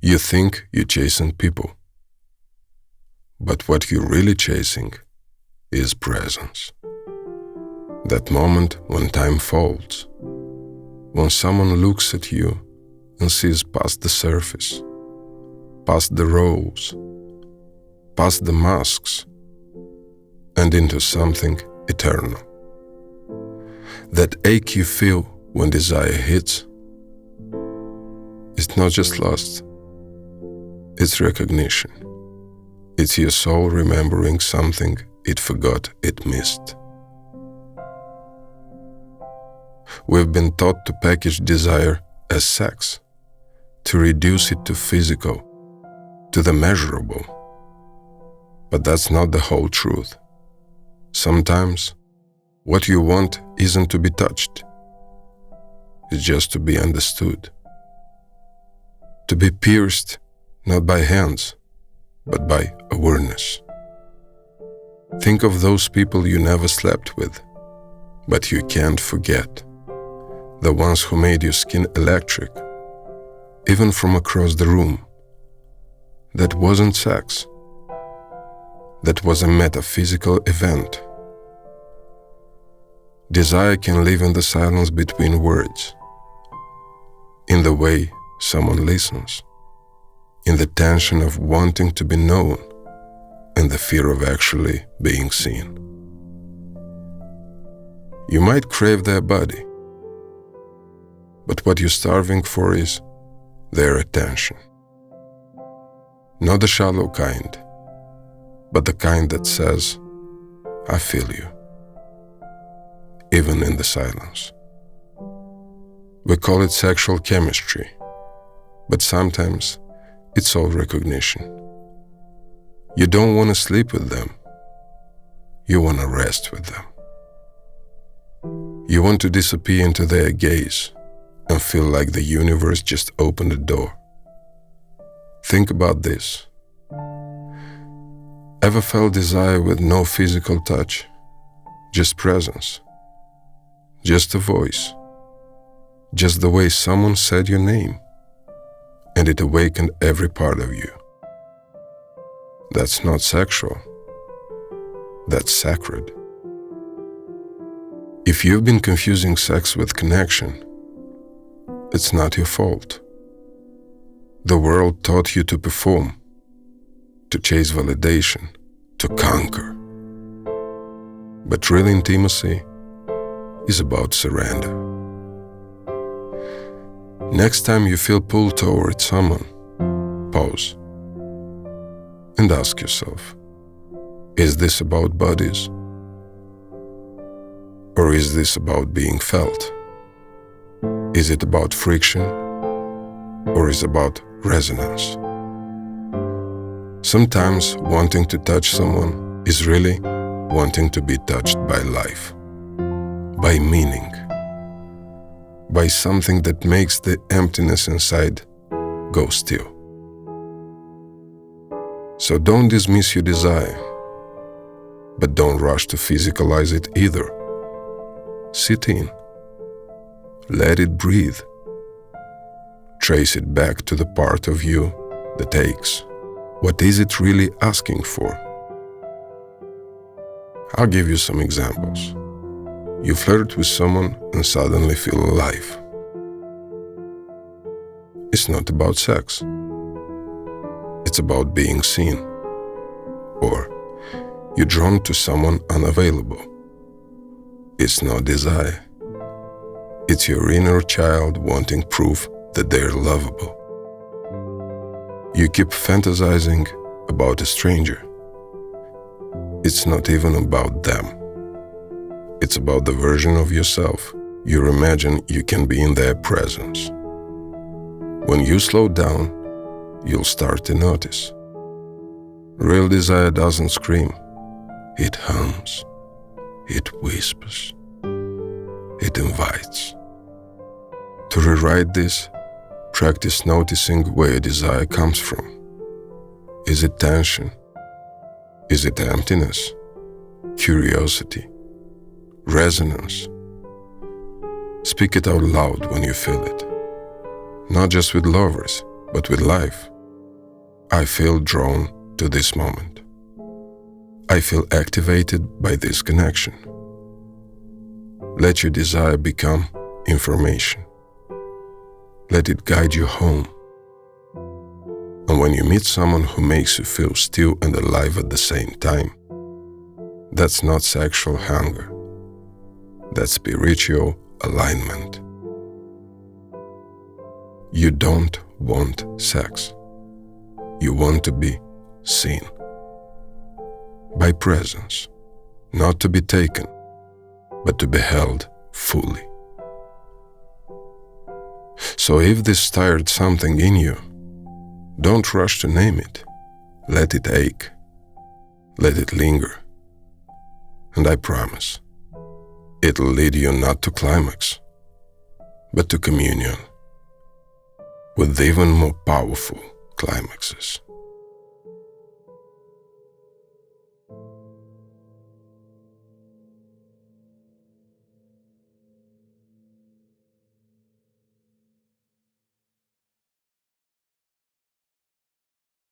You think you're chasing people, but what you're really chasing is presence. That moment when time folds, when someone looks at you and sees past the surface, past the roles, past the masks, and into something eternal. That ache you feel when desire hits, it's not just lust, it's recognition. It's your soul remembering something it forgot it missed. We've been taught to package desire as sex, to reduce it to physical, to the measurable. But that's not the whole truth. Sometimes, what you want isn't to be touched. It's just to be understood. To be pierced, not by hands, but by awareness. Think of those people you never slept with, but you can't forget. The ones who made your skin electric, even from across the room. That wasn't sex. That was a metaphysical event. Desire can live in the silence between words, in the way someone listens, in the tension of wanting to be known and the fear of actually being seen. You might crave their body, but what you're starving for is their attention. Not the shallow kind, but the kind that says, I feel you, even in the silence. We call it sexual chemistry, but sometimes it's all recognition. You don't want to sleep with them. You want to rest with them. You want to disappear into their gaze and feel like the universe just opened a door. Think about this. Ever felt desire with no physical touch? Just presence. Just a voice. Just the way someone said your name, and it awakened every part of you. That's not sexual. That's sacred. If you've been confusing sex with connection, it's not your fault. The world taught you to perform, to chase validation, to conquer. But real intimacy is about surrender. Next time you feel pulled toward someone, pause and ask yourself, is this about bodies? Or is this about being felt? Is it about friction? Or is it about resonance? Sometimes wanting to touch someone is really wanting to be touched by life, by meaning, by something that makes the emptiness inside go still. So don't dismiss your desire, but don't rush to physicalize it either. Sit in, let it breathe, trace it back to the part of you that aches. What is it really asking for? I'll give you some examples. You flirt with someone and suddenly feel alive. It's not about sex. It's about being seen. Or you're drawn to someone unavailable. It's not desire. It's your inner child wanting proof that they're lovable. You keep fantasizing about a stranger. It's not even about them. It's about the version of yourself you imagine you can be in their presence. When you slow down, you'll start to notice. Real desire doesn't scream. It hums. It whispers. It invites. To rewrite this, practice noticing where desire comes from. Is it tension? Is it emptiness? Curiosity? Resonance? Speak it out loud when you feel it. Not just with lovers, But with life, I feel drawn to this moment. I feel activated by this connection. Let your desire become information. Let it guide you home. And when you meet someone who makes you feel still and alive at the same time, that's not sexual hunger. That's spiritual alignment. You don't want sex. You want to be seen. By presence, not to be taken, but to be held fully. So if this stirred something in you, don't rush to name it. Let it ache. Let it linger. And I promise, it'll lead you not to climax, but to communion with even more powerful climaxes.